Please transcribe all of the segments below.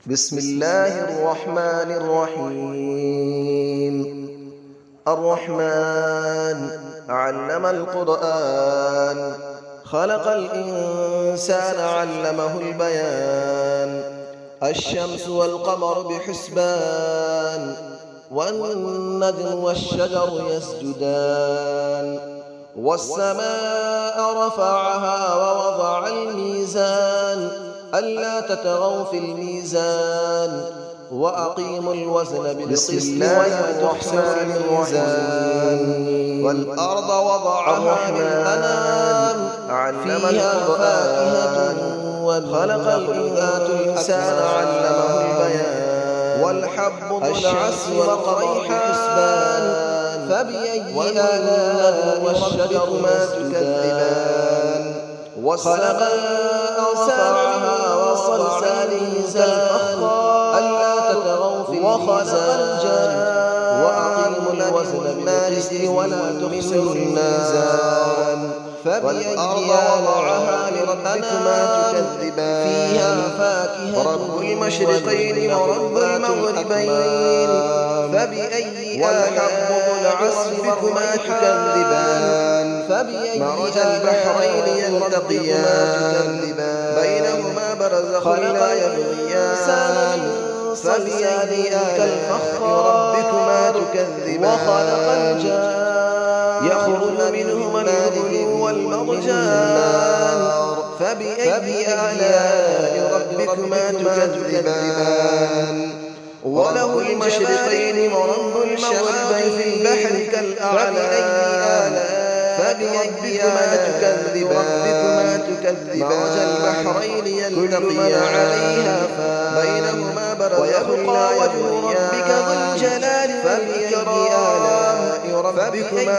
بسم الله الرحمن الرحيم. الرحمن علم القرآن، خلق الإنسان علمه البيان. الشمس والقمر بحسبان، والنجم والشجر يسجدان. والسماء رفعها ووضع الميزان، ألا تطغوا في الميزان، وأقيموا الوزن بالقسط ولا تخسروا الميزان. والأرض وضعها للأنام، فيها فاكهة خلق الإنسان علمه البيان. والحب ذو العصف والريحان، فبأي آلاء ربكما تكذبان. وخلق الإنسان من صلصال كالفخار، ألا تطغوا في الميزان، وأقيموا الوزن بالقسط ولا تخسروا الميزان. فبأي آلاء ربكما تكذبان. فيها فاكهة رب المشرقين ورب المغربين، فبأي آلاء ربكما تكذبان. مرج البحرين يلتقيان، بينهما برزخ لا يبغيان. فبأي آلاء ربكما تكذبان. وخلق الجان يخرج منهما اللؤلؤ والمرجان، فبأي آلاء ربكما تكذبان. وله المشرقين ورب المغربين في البحر كالأعلام، فبأي آلاء ربكما تكذبان. مرج البحرين يلتقيان، بينهما برزخ لا يبغيان. ربك ذو الجلال والإكرام، ربكما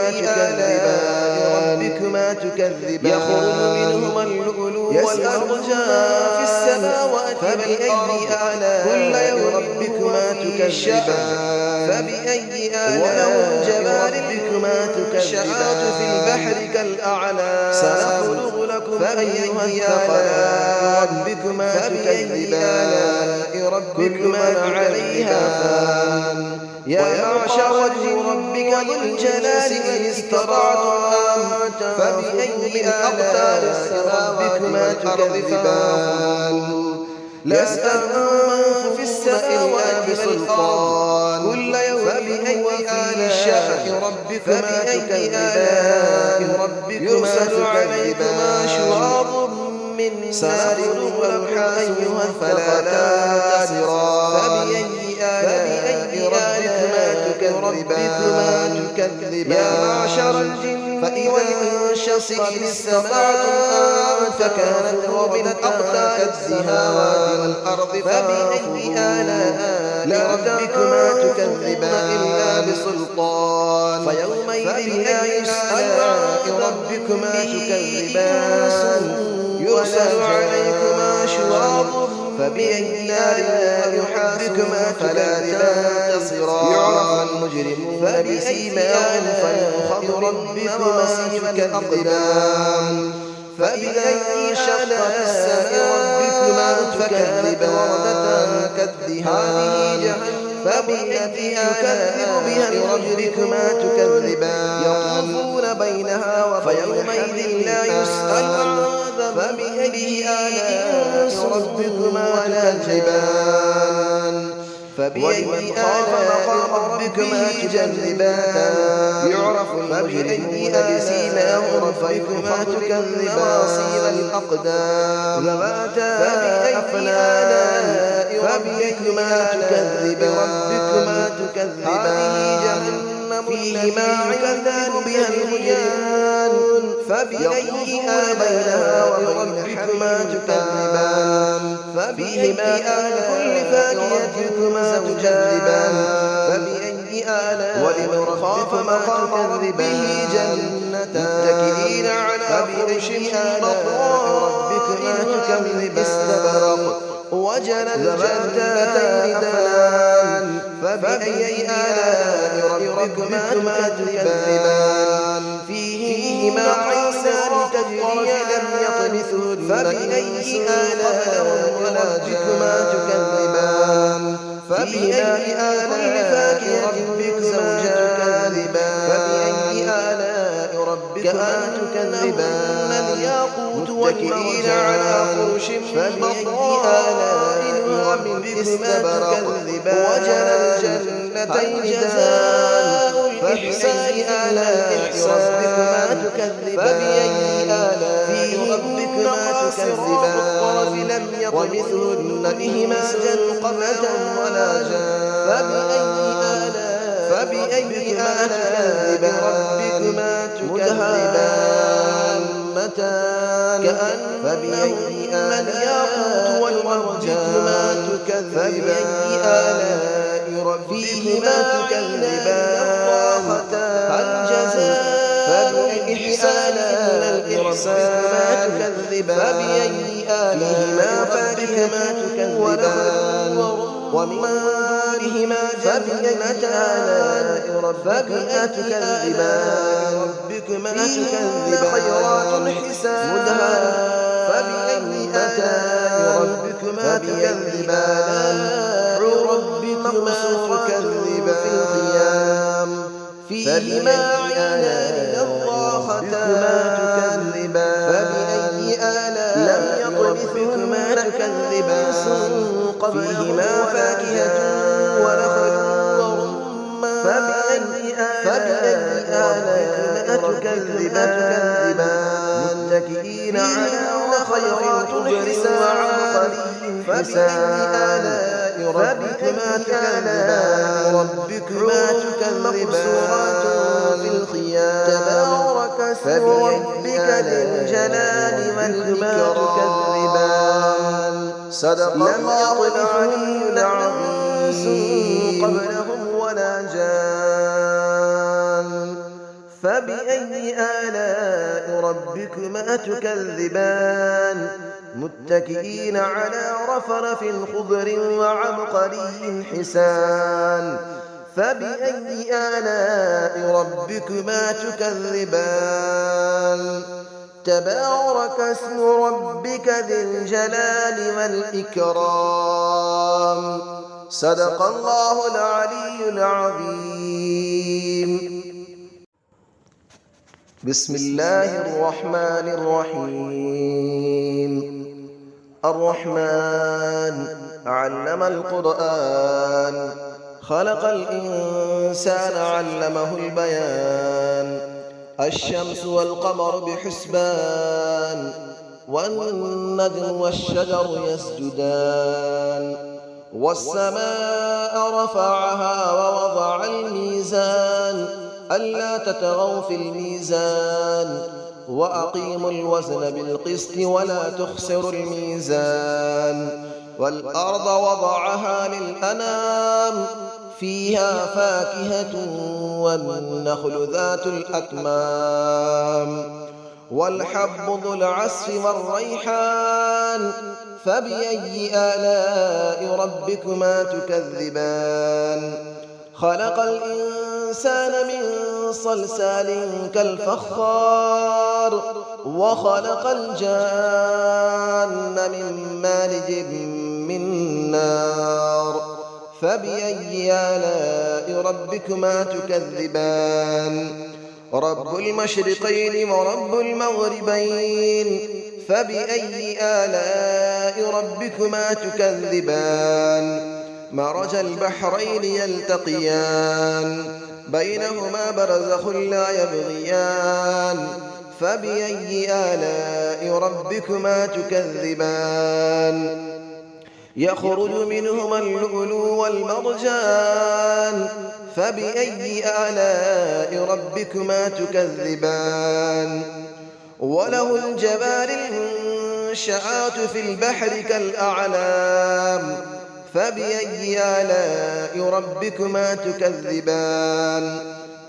تكذبان. يخرج منهما اللؤلؤ والمرجان في السماوات والأرض، كل يوم ربكما تكذبان. فبأي آلاء ربكما تكذبان. في البحر كالأعلام، سنفرغ لكم أيها الثقلان. ربكما تكذبان. ربكما عليها فان. يا معشر ربك ذو الجلال إن استطعتم، فبأي آلاء ربكما تكذبان. لست من في السماوات بسلطان، كل يوم هو في شأن. ربكما تكذبان. يرسل عليكما شواظ من نار ولوحا فلا تنتصران. فبأي آلاء ربكما تكذبان. يا معشر الجن والإنس إن استطعتم فكانت ومن الأقطار كالسماوات والأرض، فبأي آلاء ربكما تكذبان إلا بسلطان. فيومئذ لا يسأل عن ربكما تكذبان. يرسل عليكما شواظ، فبأي آلاء ربكما فلا تنتصران. يعرف المجرمون بسيماهم فيؤخذ ربكما تكذبان. فإذا انشقت السماء ربكما تكذبان كالدهان. فبأي آلاء ربكما تكذبان. يطوفون بينها فيومئذ لا يسأل عن فبأي آلاء ربكما تكذبان. فبأي آلاء ربكما تكذبان. يعرف المجرمون بسيماهم فبأي تكذبان. الأقدام ذواتا أفنان، ربكما تكذبان. فيهما عينان بها المجرمون، فبأي آلاء ربكما تكذبان. فيهما كل فاكهة زوجان، فبأي آلاء ولمن خاف مقام ربه جنتان، متكئين على فرش ربكما تكذبان. وجنى الجنتين دان، فبأي آلاء ربكما تكذبان. فيهما عيسان تجريان لم يطمثهن، فبأي آلاء ربكما تكذبان. فبأي آلاء ربكما تكذبان فبأي آلاء ربكما تكذبان الياقوت والمرجان على فرش بطائنها ربكما تكذبان وجنى الجنتين جزاء الإحسان آلاء ربكما تكذبان فبأي آلاء ربكما تكذبان لم يطمثهن بهما قبلة ولا جان فبأي آلاء ربكما تكذبان متان كأنهما الياقوت والمرجان فبأي آلاء ربكما تكذبان هل جزاء الإحسان ربكما تكذبان فبأي آلاء ربكما تكذبان ومن دونهما جنتان ربكما تكذبان فيهن خيرات حسان فبأي آلاء ربكما تكذبان ربكما تكذبان في الخيام فيهما عينان نضاختان فبأي آلاء لم يطمثهما تكذبان فيهما فاكهة ونخل ورمان فبأي آلاء تكذبان متكئين على خيرات حسان فبأي آلاء ربكما تكذبان مقصورات في الخيام تبارك اسم ربك ذي الجلال والإكرام صدق الله العلي العظيم قبلهم ولا جان فبأي آلاء ربكما تكذبان متكئين على رفرف خضر وعبقري حسان فبأي آلاء ربكما تكذبان تبارك اسم ربك ذي الجلال والإكرام صدق الله العلي العظيم بسم الله الرحمن الرحيم الرحمن علم القرآن خلق الإنسان علمه البيان الشمس والقمر بحسبان والنجم والشجر يسجدان والسماء رفعها ووضع الميزان ألا تطغوا في الميزان وأقيموا الوزن بالقسط ولا تخسروا الميزان والأرض وضعها للأنام فيها فاكهة والنخل ذات الأكمام والحب ذو العصف والريحان فبأي آلاء ربكما تكذبان خلق الإنسان من صلصال كالفخار وخلق الجان من مارج من نار فبأي آلاء ربكما تكذبان رب المشرقين ورب المغربين فبأي آلاء ربكما تكذبان مرج البحرين يلتقيان بينهما برزخ لا يبغيان فبأي آلاء ربكما تكذبان يخرج منهما اللؤلؤ والمرجان فبأي آلاء ربكما تكذبان وله الجبال المنشآت في البحر كالأعلام فبأي آلاء ربكما تكذبان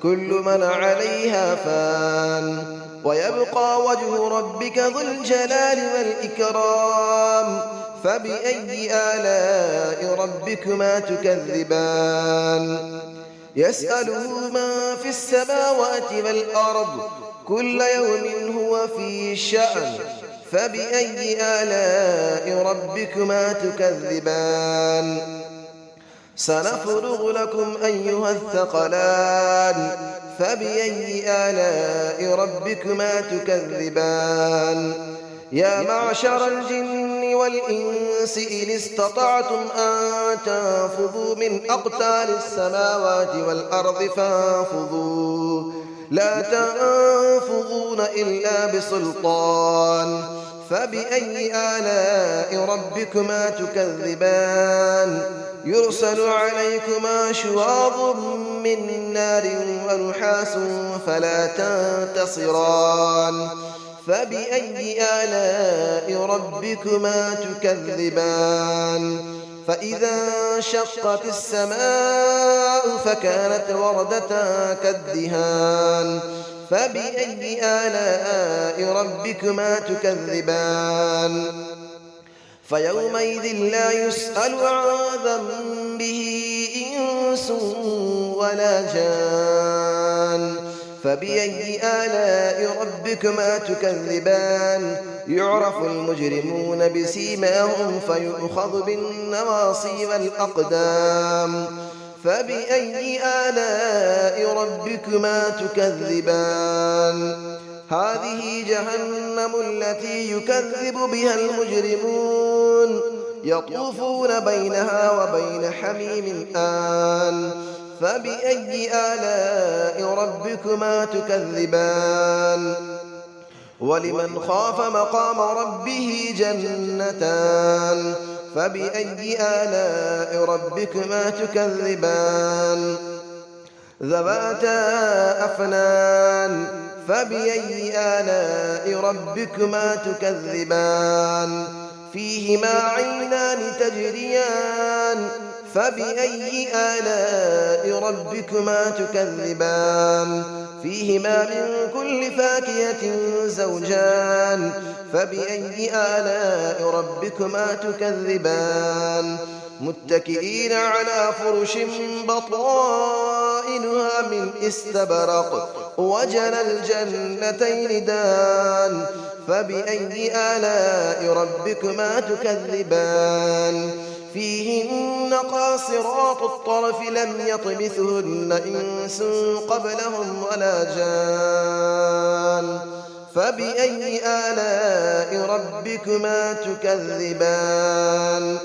كل من عليها فان ويبقى وجه ربك ذو الجلال والإكرام فبأي آلاء ربكما تكذبان يسأله من في السماوات والأرض كل يوم هو في شأن فبأي آلاء ربكما تكذبان سنفرغ لكم أيها الثقلان فبأي آلاء ربكما تكذبان يا معشر الجن والإنس إن استطعتم أن تنفذوا من أقطار السماوات والأرض فانفذوا لا تنفذون إلا بسلطان فبأي آلاء ربكما تكذبان يرسل عليكما شواظ من نار ونحاس فلا تنتصران فبأي آلاء ربكما تكذبان فإذا انشقت السماء فكانت وردة كالدهان فبأي آلاء ربكما تكذبان فيومئذ لا يسأل عن ذنبه إنس ولا جان فبأي آلاء ربكما تكذبان يعرف المجرمون بسيماهم فيؤخذ بالنواصي والأقدام فبأي آلاء ربكما تكذبان هذه جهنم التي يكذب بها المجرمون يطوفون بينها وبين حميم آن فبأي آلاء ربكما تكذبان ولمن خاف مقام ربه جنتان فبأي آلاء ربكما تكذبان ذواتا أفنان فبأي آلاء ربكما تكذبان فيهما عينان تجريان فبأي آلاء ربكما تكذبان فيهما من كل فاكهة زوجان فبأي آلاء ربكما تكذبان متكئين على فرش بطائنها من استبرق وجنى الجنتين دان فبأي آلاء ربكما تكذبان فيهن قاصرات الطرف لم يطمثهن إنس قبلهم ولا جان فبأي آلاء ربكما تكذبان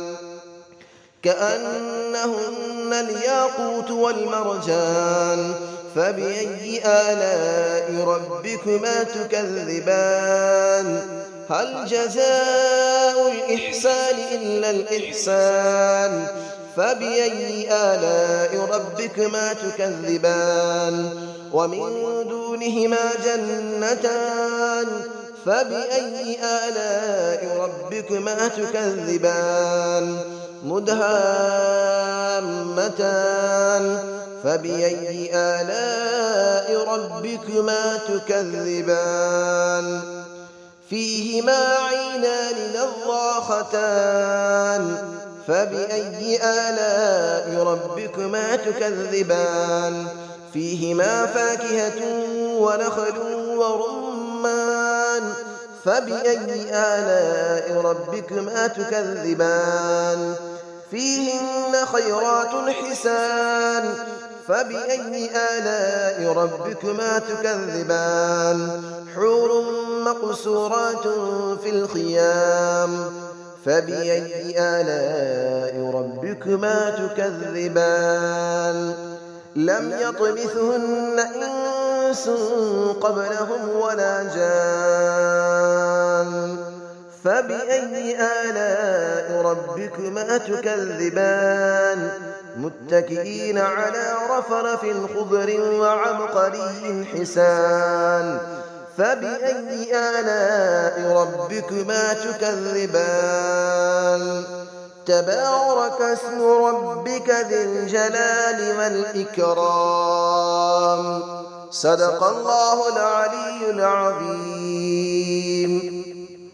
كأنهن الياقوت والمرجان فبأي آلاء ربكما تكذبان هل جزاء الإحسان إلا الإحسان فبأي آلاء ربكما تكذبان ومن دونهما جنتان فبأي آلاء ربكما تكذبان مدهامتان فبأي آلاء ربكما تكذبان فيهما عينان نضاختان فبأي آلاء ربكما تكذبان فيهما فاكهة ونخل ورمان فبأي آلاء ربكما تكذبان فيهن خيرات حسان فبأي آلاء ربكما تكذبان حور مقصورات في الخيام فبأي آلاء ربكما تكذبان لم يطمثهن إنس قبلهم ولا جان فبأي آلاء ربكما تكذبان متكئين على رفرف خضر وعبقري حسان فبأي آلاء ربكما تكذبان تبارك اسم ربك ذي الجلال والإكرام صدق الله العلي العظيم.